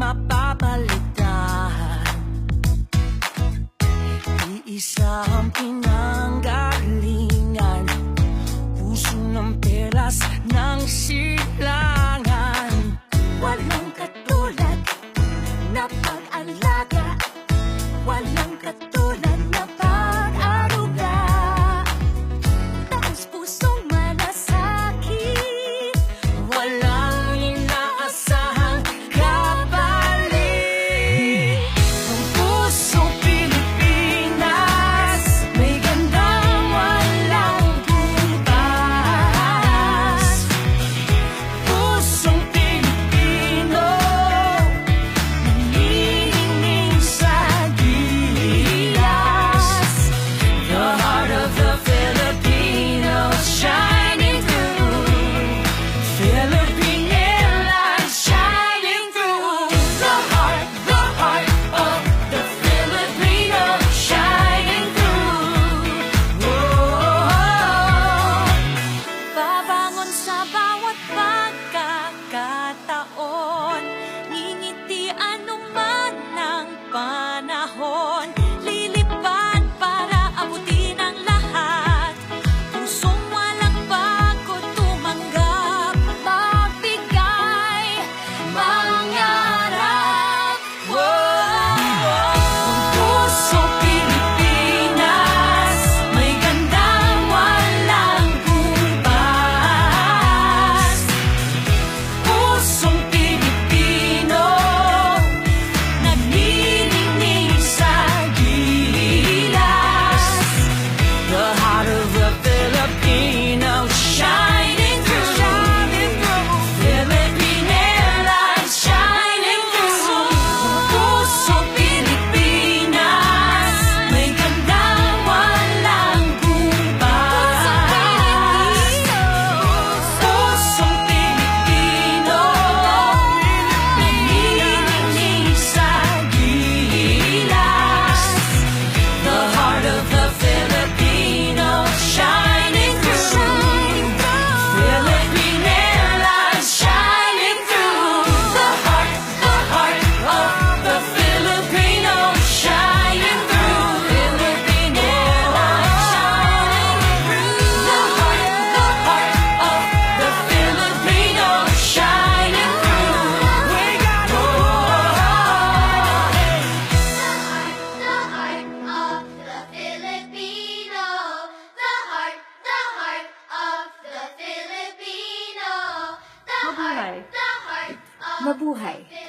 mapapalitan. Iisa ang pinanggalingan, puso ng peras ng silangan. Walang katulad na pag-alaga, walang katulad na pag-aruga. Taos pusong malasakit, walang inaasahang kapalit. Ang pusong Pilipinas, may gandang walang butas. Pusong Pilipino, nanginginig sa gilas. The heart of the Filipino shining through. Philippine Airlines shining through. The heart of the Filipino shining through. Whoa. Babangon sa bawat pagkakataon, ngingiti anuman ng panahon. Lilipad para abutin ang lahat, pusong walang bago tumanggap, magbigay, mangarap. Ang pusong Pilipinas, may gandang walang kumpas. Pusong Pilipino, nagnininig sa gilas. The heart of the Filipino shining through. Philippine Airlines shining through. Pusong Pilipinas, may gandang walang kumpas. Pusong Pilipino, nanginginig sa gilas. The heart of the Filipino shining through. Philippine Airlines shining through. The heart of the Filipino shining through. Philippine Airlines shining through. The heart of the Filipino shining through. We got The heart of the Filipino. The heart of the Filipino. The Mabuhay. heart of Mabuhay. the